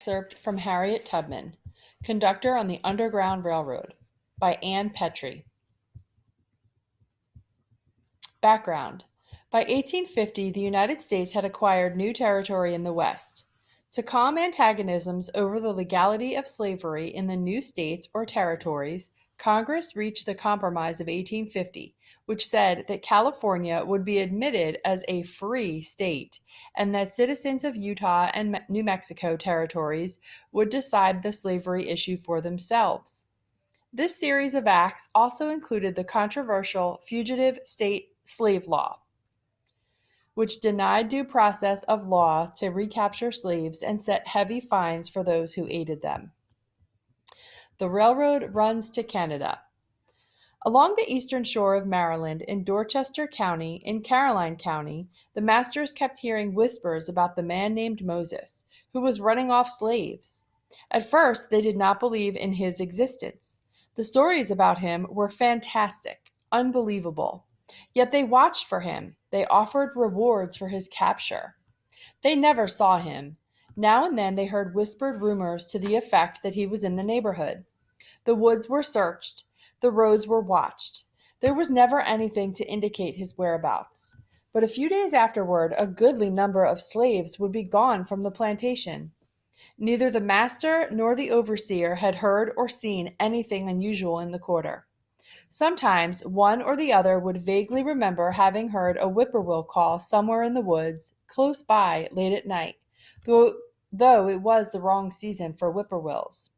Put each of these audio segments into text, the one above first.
Excerpt from Harriet Tubman, Conductor on the Underground Railroad, by Anne Petry. Background. By 1850, the United States had acquired new territory in the West. To calm antagonisms over the legality of slavery in the new states or territories, Congress reached the Compromise of 1850, which said that California would be admitted as a free state and that citizens of Utah and New Mexico territories would decide the slavery issue for themselves. This series of acts also included the controversial Fugitive State Slave Law, which denied due process of law to recapture slaves and set heavy fines for those who aided them. The railroad runs to Canada. Along the eastern shore of Maryland, in Dorchester County, in Caroline County, the masters kept hearing whispers about the man named Moses, who was running off slaves. At first, they did not believe in his existence. The stories about him were fantastic, unbelievable. Yet they watched for him. They offered rewards for his capture. They never saw him. Now and then they heard whispered rumors to the effect that he was in the neighborhood. The woods were searched. The roads were watched. There was never anything to indicate his whereabouts. But a few days afterward, a goodly number of slaves would be gone from the plantation. Neither the master nor the overseer had heard or seen anything unusual in the quarter. Sometimes one or the other would vaguely remember having heard a whippoorwill call somewhere in the woods, close by, late at night, though it was the wrong season for whippoorwills.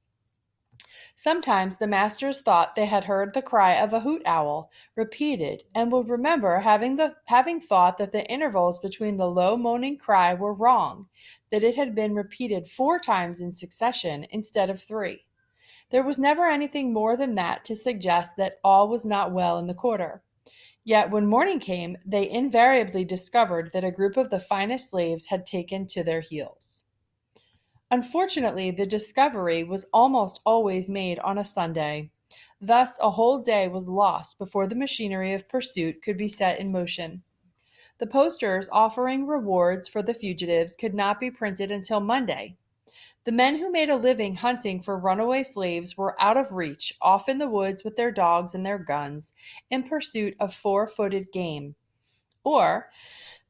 Sometimes the masters thought they had heard the cry of a hoot owl repeated, and would remember having thought that the intervals between the low moaning cry were wrong, that it had been repeated 4 times in succession instead of 3. There was never anything more than that to suggest that all was not well in the quarter. Yet when morning came, they invariably discovered that a group of the finest slaves had taken to their heels. Unfortunately, the discovery was almost always made on a Sunday. Thus, a whole day was lost before the machinery of pursuit could be set in motion. The posters offering rewards for the fugitives could not be printed until Monday. The men who made a living hunting for runaway slaves were out of reach, off in the woods with their dogs and their guns, in pursuit of 4-footed game. Or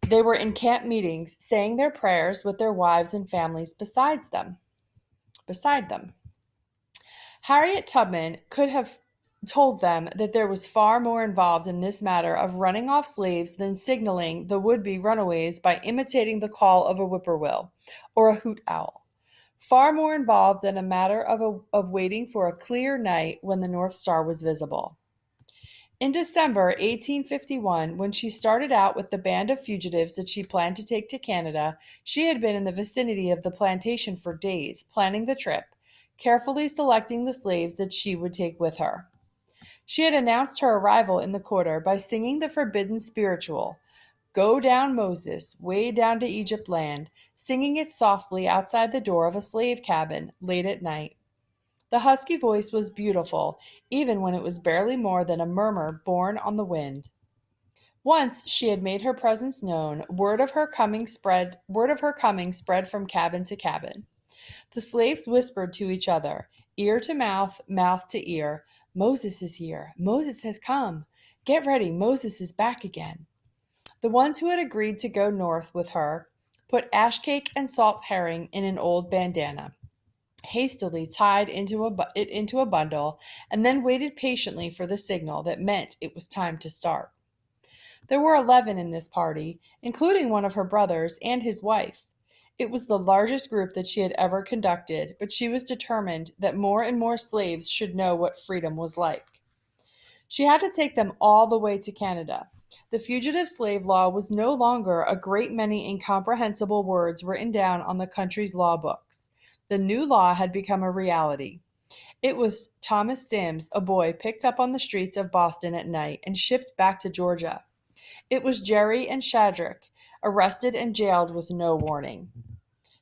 they were in camp meetings, saying their prayers with their wives and families beside them. Harriet Tubman could have told them that there was far more involved in this matter of running off slaves than signaling the would-be runaways by imitating the call of a whippoorwill or a hoot owl. Far more involved than a matter of waiting for a clear night when the North Star was visible. In December 1851, when she started out with the band of fugitives that she planned to take to Canada, she had been in the vicinity of the plantation for days, planning the trip, carefully selecting the slaves that she would take with her. She had announced her arrival in the quarter by singing the forbidden spiritual, "Go down, Moses, way down to Egypt land," singing it softly outside the door of a slave cabin late at night. The husky voice was beautiful, even when it was barely more than a murmur borne on the wind. Once she had made her presence known, word of her coming spread from cabin to cabin. The slaves whispered to each other, ear to mouth, mouth to ear, "Moses is here. Moses has come. Get ready. Moses is back again." The ones who had agreed to go north with her put ash cake and salt herring in an old bandana, hastily tied it into a bundle, and then waited patiently for the signal that meant it was time to start. There were 11 in this party, including one of her brothers and his wife. It was the largest group that she had ever conducted, but she was determined that more and more slaves should know what freedom was like. She had to take them all the way to Canada. The fugitive slave law was no longer a great many incomprehensible words written down on the country's law books. The new law had become a reality. It was Thomas Sims, a boy picked up on the streets of Boston at night and shipped back to Georgia. It was Jerry and Shadrach, arrested and jailed with no warning.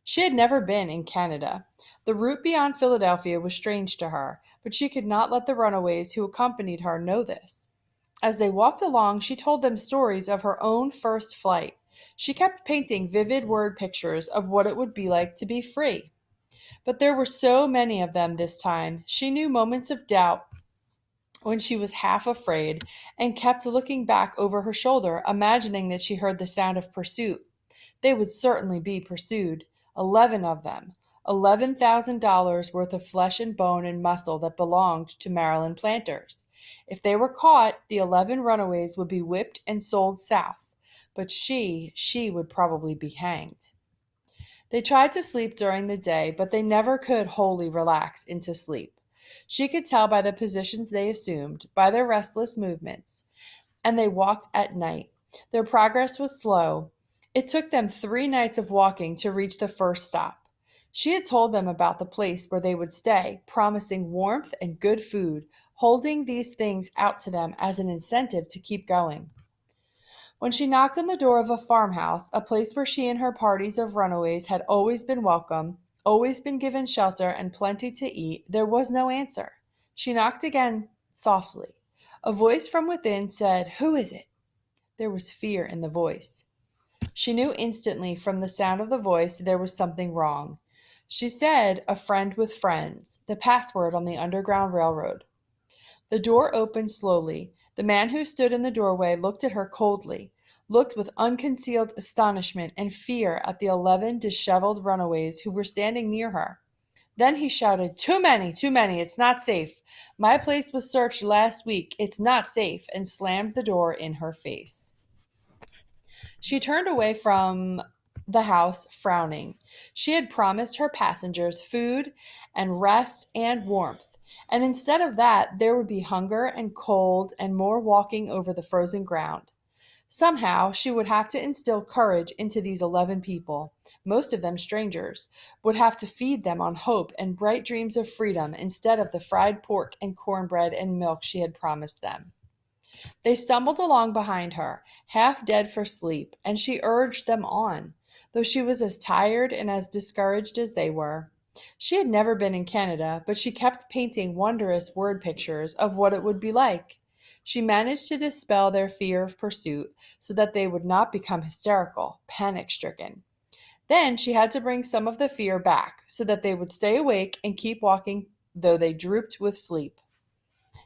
She had never been in Canada. The route beyond Philadelphia was strange to her, but she could not let the runaways who accompanied her know this. As they walked along, she told them stories of her own first flight. She kept painting vivid word pictures of what it would be like to be free. But there were so many of them this time. She knew moments of doubt when she was half afraid and kept looking back over her shoulder, imagining that she heard the sound of pursuit. They would certainly be pursued. 11 of them. $11,000 worth of flesh and bone and muscle that belonged to Maryland planters. If they were caught, the 11 runaways would be whipped and sold south. But she would probably be hanged. They tried to sleep during the day, but they never could wholly relax into sleep. She could tell by the positions they assumed, by their restless movements, and they walked at night. Their progress was slow. It took them 3 nights of walking to reach the first stop. She had told them about the place where they would stay, promising warmth and good food, holding these things out to them as an incentive to keep going. When she knocked on the door of a farmhouse, a place where she and her parties of runaways had always been welcome, always been given shelter and plenty to eat, there was no answer. She knocked again, softly. A voice from within said, "Who is it?" There was fear in the voice. She knew instantly from the sound of the voice there was something wrong. She said, "A friend with friends," the password on the Underground Railroad. The door opened slowly. The man who stood in the doorway looked at her coldly, looked with unconcealed astonishment and fear at the 11 disheveled runaways who were standing near her. Then he shouted, "Too many, too many, it's not safe. My place was searched last week, it's not safe," and slammed the door in her face. She turned away from the house, frowning. She had promised her passengers food and rest and warmth, and instead of that, there would be hunger and cold and more walking over the frozen ground. Somehow, she would have to instill courage into these 11 people, most of them strangers, would have to feed them on hope and bright dreams of freedom instead of the fried pork and cornbread and milk she had promised them. They stumbled along behind her, half dead for sleep, and she urged them on, though she was as tired and as discouraged as they were. She had never been in Canada, but she kept painting wondrous word pictures of what it would be like. She managed to dispel their fear of pursuit so that they would not become hysterical, panic stricken. Then she had to bring some of the fear back so that they would stay awake and keep walking, though they drooped with sleep.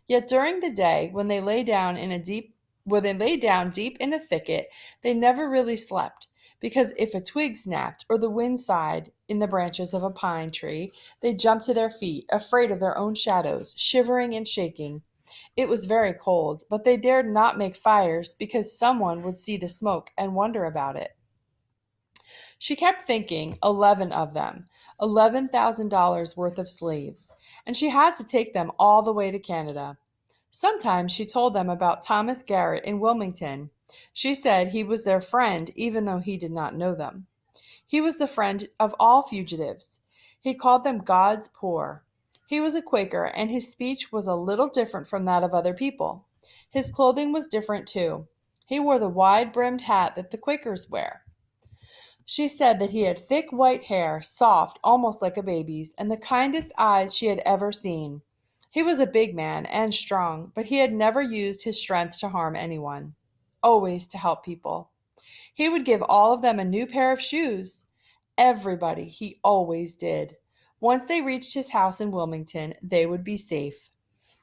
Yet during the day, when they lay down deep in a thicket, they never really slept, because if a twig snapped or the wind sighed in the branches of a pine tree, they jumped to their feet, afraid of their own shadows, shivering and shaking. It was very cold, but they dared not make fires because someone would see the smoke and wonder about it. She kept thinking, 11 of them, $11,000 worth of slaves, and she had to take them all the way to Canada. Sometimes she told them about Thomas Garrett in Wilmington. She said he was their friend even though he did not know them. He was the friend of all fugitives. He called them God's poor. He was a Quaker, and his speech was a little different from that of other people. His clothing was different too. He wore the wide-brimmed hat that the Quakers wear. She said that he had thick white hair, soft, almost like a baby's, and the kindest eyes she had ever seen. He was a big man and strong, but he had never used his strength to harm anyone, always to help people. He would give all of them a new pair of shoes. Everybody, he always did. Once they reached his house in Wilmington, they would be safe.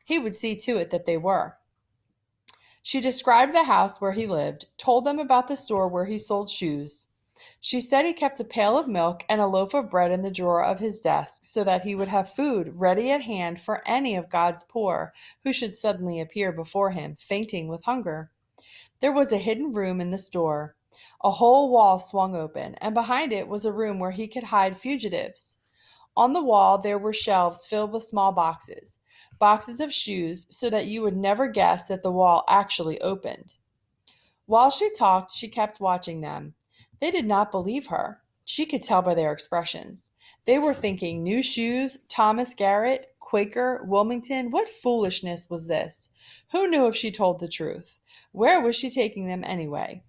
He would see to it that they were. She described the house where he lived, told them about the store where he sold shoes. She said he kept a pail of milk and a loaf of bread in the drawer of his desk so that he would have food ready at hand for any of God's poor who should suddenly appear before him, fainting with hunger. There was a hidden room in the store. A whole wall swung open, and behind it was a room where he could hide fugitives. On the wall there were shelves filled with small boxes, boxes of shoes, so that you would never guess that the wall actually opened. While she talked, she kept watching them. They did not believe her. She could tell by their expressions. They were thinking new shoes, Thomas Garrett, Quaker, Wilmington. What foolishness was this? Who knew if she told the truth? Where was she taking them anyway?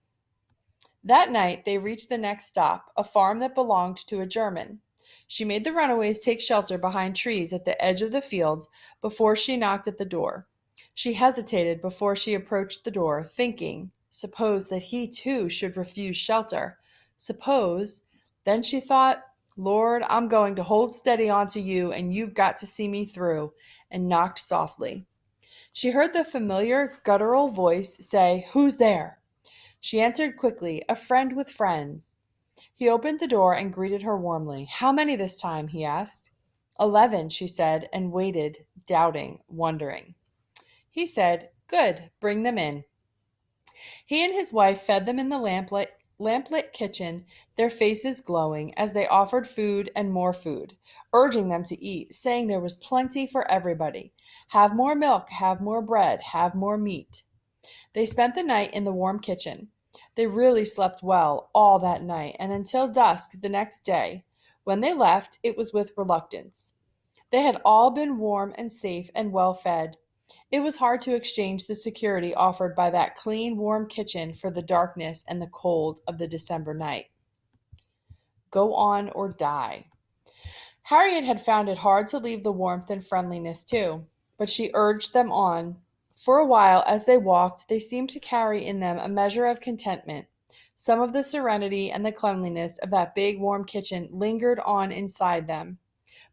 That night they reached the next stop, a farm that belonged to a German. She made the runaways take shelter behind trees at the edge of the field before she knocked at the door. She hesitated before she approached the door, thinking, suppose that he too should refuse shelter. Suppose, then she thought, Lord, I'm going to hold steady onto you, and you've got to see me through, and knocked softly. She heard the familiar guttural voice say, "Who's there?" She answered quickly, "A friend with friends." He opened the door and greeted her warmly. "How many this time?" he asked. 11, she said, and waited, doubting, wondering. He said, "Good, bring them in." He and his wife fed them in the lamplit kitchen, their faces glowing, as they offered food and more food, urging them to eat, saying there was plenty for everybody. Have more milk, have more bread, have more meat. They spent the night in the warm kitchen. They really slept well all that night and until dusk the next day. When they left, it was with reluctance. They had all been warm and safe and well fed. It was hard to exchange the security offered by that clean, warm kitchen for the darkness and the cold of the December night. Go on or die. Harriet had found it hard to leave the warmth and friendliness too, but she urged them on. For a while, as they walked, they seemed to carry in them a measure of contentment. Some of the serenity and the cleanliness of that big, warm kitchen lingered on inside them.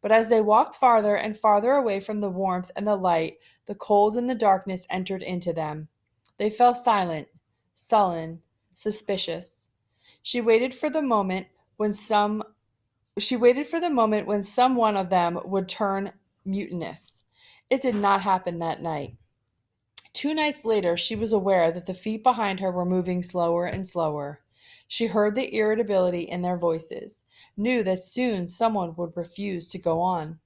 But as they walked farther and farther away from the warmth and the light, the cold and the darkness entered into them. They fell silent, sullen, suspicious. She waited for the moment when some she waited for the moment when some one of them would turn mutinous. It did not happen that night. 2 nights later, she was aware that the feet behind her were moving slower and slower. She heard the irritability in their voices, knew that soon someone would refuse to go on.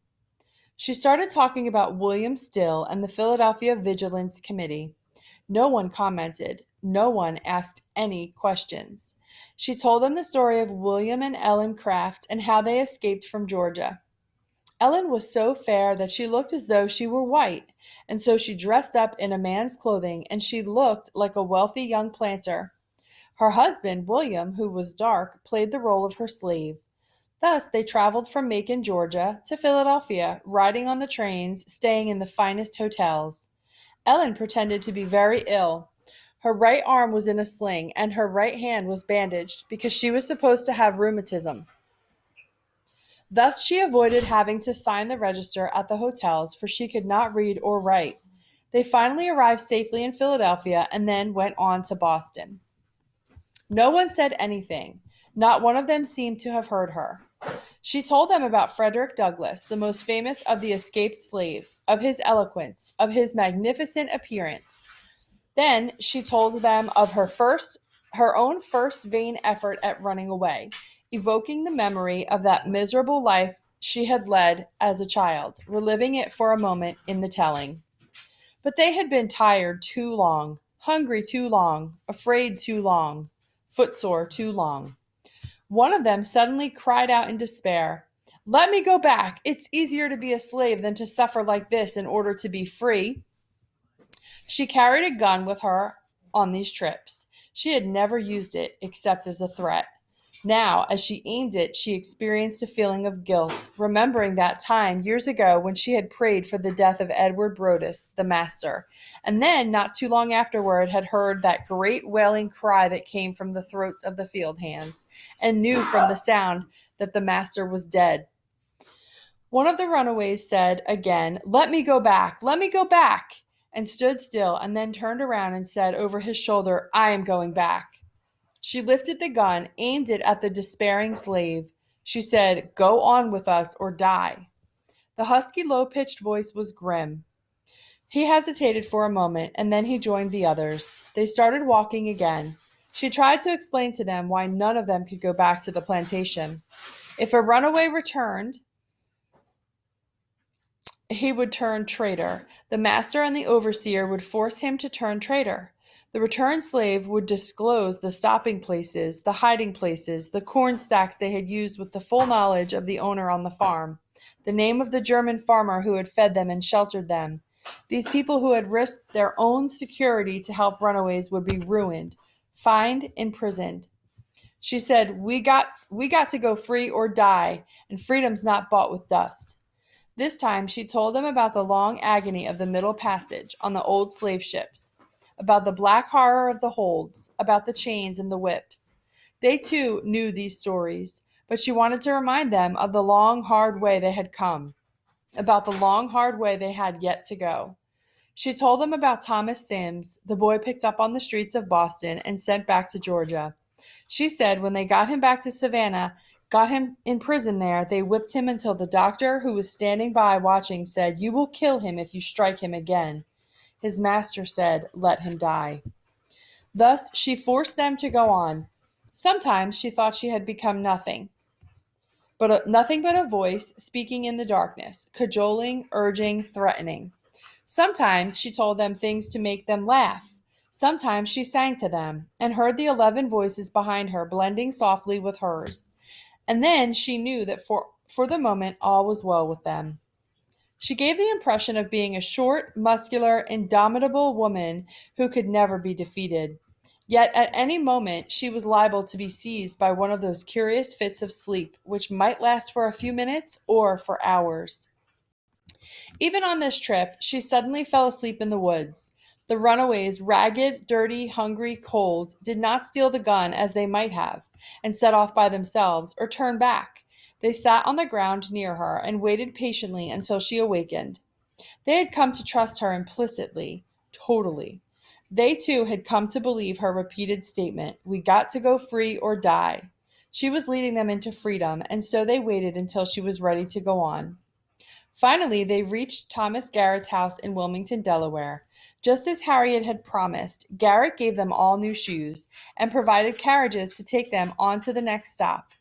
She started talking about William Still and the Philadelphia Vigilance Committee. No one commented. No one asked any questions. She told them the story of William and Ellen Craft and how they escaped from Georgia. Ellen was so fair that she looked as though she were white, and so she dressed up in a man's clothing, and she looked like a wealthy young planter. Her husband, William, who was dark, played the role of her slave. Thus they traveled from Macon, Georgia, to Philadelphia, riding on the trains, staying in the finest hotels. Ellen pretended to be very ill. Her right arm was in a sling, and her right hand was bandaged because she was supposed to have rheumatism. Thus she avoided having to sign the register at the hotels, for she could not read or write. They finally arrived safely in Philadelphia and then went on to Boston. No one said anything. Not one of them seemed to have heard her. She told them about Frederick Douglass, the most famous of the escaped slaves, of his eloquence, of his magnificent appearance. Then she told them of her own first vain effort at running away, evoking the memory of that miserable life she had led as a child, reliving it for a moment in the telling. But they had been tired too long, hungry too long, afraid too long, footsore too long. One of them suddenly cried out in despair, "Let me go back! It's easier to be a slave than to suffer like this in order to be free." She carried a gun with her on these trips. She had never used it except as a threat. Now, as she aimed it, she experienced a feeling of guilt, remembering that time years ago when she had prayed for the death of Edward Brodus, the master, and then, not too long afterward, had heard that great wailing cry that came from the throats of the field hands, and knew from the sound that the master was dead. One of the runaways said again, "Let me go back! Let me go back!" and stood still, and then turned around and said over his shoulder, "I am going back." She lifted the gun, aimed it at the despairing slave. She said, "Go on with us or die." The husky, low-pitched voice was grim. He hesitated for a moment, and then he joined the others. They started walking again. She tried to explain to them why none of them could go back to the plantation. If a runaway returned, he would turn traitor. The master and the overseer would force him to turn traitor. The returned slave would disclose the stopping places, the hiding places, the corn stacks they had used with the full knowledge of the owner on the farm, the name of the German farmer who had fed them and sheltered them. These people who had risked their own security to help runaways would be ruined, fined, imprisoned. She said, we got to go free or die, and freedom's not bought with dust." This time she told them about the long agony of the Middle Passage on the old slave ships, about the black horror of the holds, about the chains and the whips. They too knew these stories, but she wanted to remind them of the long, hard way they had come, about the long, hard way they had yet to go. She told them about Thomas Sims, the boy picked up on the streets of Boston and sent back to Georgia. She said when they got him back to Savannah, got him in prison there, they whipped him until the doctor who was standing by watching said, "You will kill him if you strike him again." His master said, "Let him die." Thus she forced them to go on. Sometimes she thought she had become nothing but a voice speaking in the darkness, cajoling, urging, threatening. Sometimes she told them things to make them laugh. Sometimes she sang to them, and heard the 11 voices behind her blending softly with hers. And then she knew that for the moment all was well with them. She gave the impression of being a short, muscular, indomitable woman who could never be defeated. Yet at any moment she was liable to be seized by one of those curious fits of sleep which might last for a few minutes or for hours. Even on this trip, she suddenly fell asleep in the woods. The runaways, ragged, dirty, hungry, cold, did not steal the gun as they might have, and set off by themselves, or turn back. They sat on the ground near her and waited patiently until she awakened. They had come to trust her implicitly, totally. They too had come to believe her repeated statement, "We got to go free or die." She was leading them into freedom, and so they waited until she was ready to go on. Finally, they reached Thomas Garrett's house in Wilmington, Delaware. Just as Harriet had promised, Garrett gave them all new shoes and provided carriages to take them on to the next stop.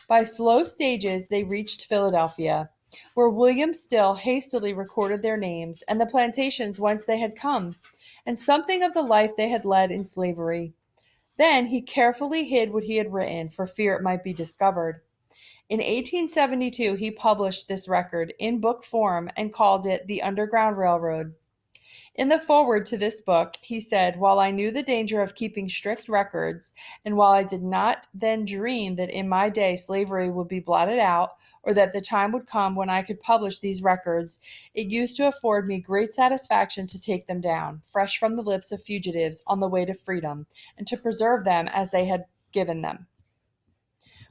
By slow stages, they reached Philadelphia, where William Still hastily recorded their names and the plantations whence they had come, and something of the life they had led in slavery. Then he carefully hid what he had written for fear it might be discovered. In 1872, he published this record in book form and called it The Underground Railroad. In the foreword to this book, he said, "While I knew the danger of keeping strict records, and while I did not then dream that in my day slavery would be blotted out, or that the time would come when I could publish these records, it used to afford me great satisfaction to take them down, fresh from the lips of fugitives on the way to freedom, and to preserve them as they had given them."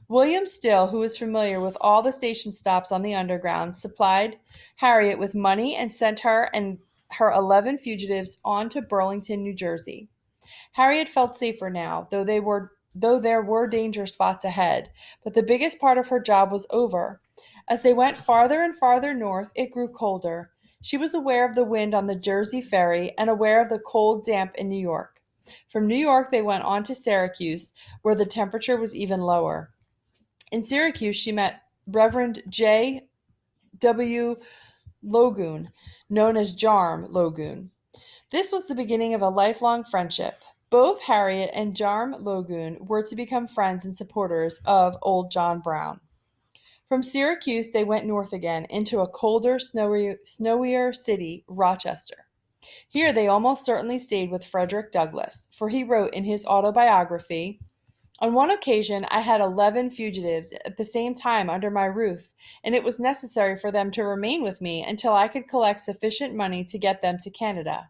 William Still, who was familiar with all the station stops on the Underground, supplied Harriet with money and sent her and her 11 fugitives on to Burlington, New Jersey. Harriet felt safer now, though there were danger spots ahead, but the biggest part of her job was over. As they went farther and farther north, it grew colder. She was aware of the wind on the Jersey ferry and aware of the cold damp in New York. From New York, they went on to Syracuse, where the temperature was even lower. In Syracuse, she met Reverend J. W. Logoon, known as Jarm Logoon. This was the beginning of a lifelong friendship. Both Harriet and Jarm Logoon were to become friends and supporters of old John Brown. From Syracuse, they went north again into a colder, snowier city, Rochester. Here they almost certainly stayed with Frederick Douglass, for he wrote in his autobiography, "On one occasion I had 11 fugitives at the same time under my roof, and it was necessary for them to remain with me until I could collect sufficient money to get them to Canada.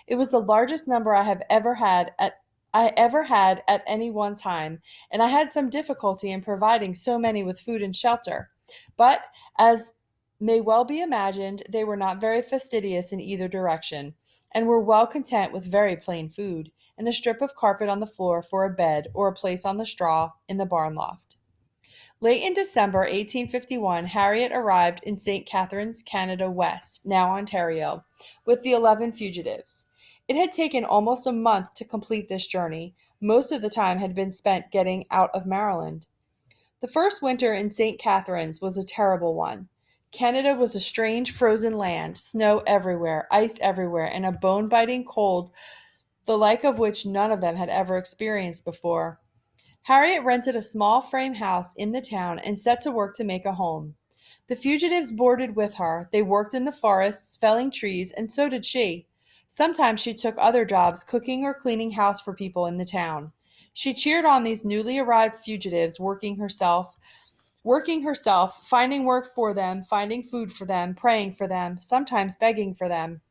It was the largest number I ever had at any one time, and I had some difficulty in providing so many with food and shelter. But, as may well be imagined, they were not very fastidious in either direction, and were well content with very plain food, and a strip of carpet on the floor for a bed or a place on the straw in the barn loft." Late in December 1851, Harriet arrived in St. Catharines, Canada West, now Ontario, with the 11 fugitives. It had taken almost a month to complete this journey. Most of the time had been spent getting out of Maryland. The first winter in St. Catharines was a terrible one. Canada was a strange frozen land, snow everywhere, ice everywhere, and a bone-biting cold the like of which none of them had ever experienced before. Harriet rented a small frame house in the town and set to work to make a home. The fugitives boarded with her. They worked in the forests, felling trees, and so did she. Sometimes she took other jobs, cooking or cleaning house for people in the town. She cheered on these newly arrived fugitives, working herself, finding work for them, finding food for them, praying for them, sometimes begging for them.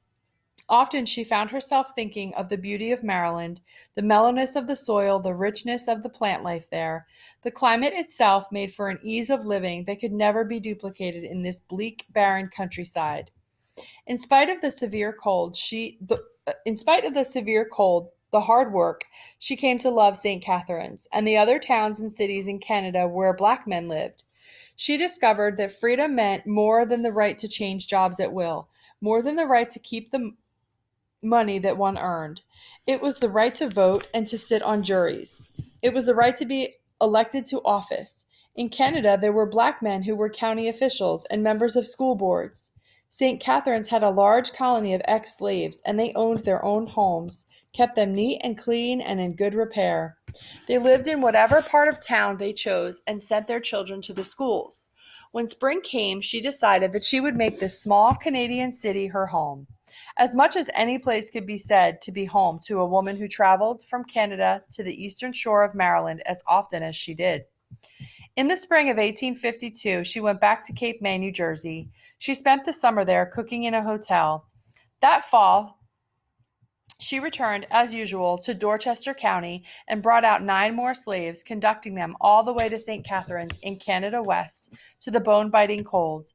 Often she found herself thinking of the beauty of Maryland, the mellowness of the soil, the richness of the plant life there. The climate itself made for an ease of living that could never be duplicated in this bleak, barren countryside. In spite of the severe cold, the hard work, she came to love St. Catharines and the other towns and cities in Canada where black men lived. She discovered that freedom meant more than the right to change jobs at will, more than the right to keep the money that one earned. It was the right to vote and to sit on juries. It was the right to be elected to office. In Canada, there were black men who were county officials and members of school boards. St. Catharines had a large colony of ex slaves, and they owned their own homes, kept them neat and clean and in good repair. They lived in whatever part of town they chose and sent their children to the schools. When spring came, she decided that she would make this small Canadian city her home. As much as any place could be said to be home to a woman who traveled from Canada to the eastern shore of Maryland as often as she did. In the spring of 1852, she went back to Cape May, New Jersey. She spent the summer there cooking in a hotel. That fall, she returned, as usual, to Dorchester County and brought out 9 more slaves, conducting them all the way to St. Catharines in Canada West to the bone-biting cold,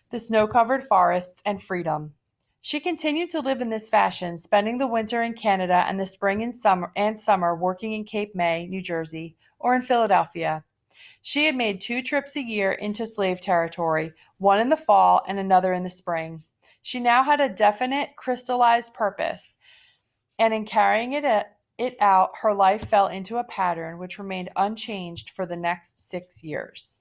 the snow-covered forests, and freedom. She continued to live in this fashion, spending the winter in Canada and the spring and summer working in Cape May, New Jersey, or in Philadelphia. She had made 2 trips a year into slave territory, one in the fall and another in the spring. She now had a definite, crystallized purpose, and in carrying it out, her life fell into a pattern which remained unchanged for the next 6 years.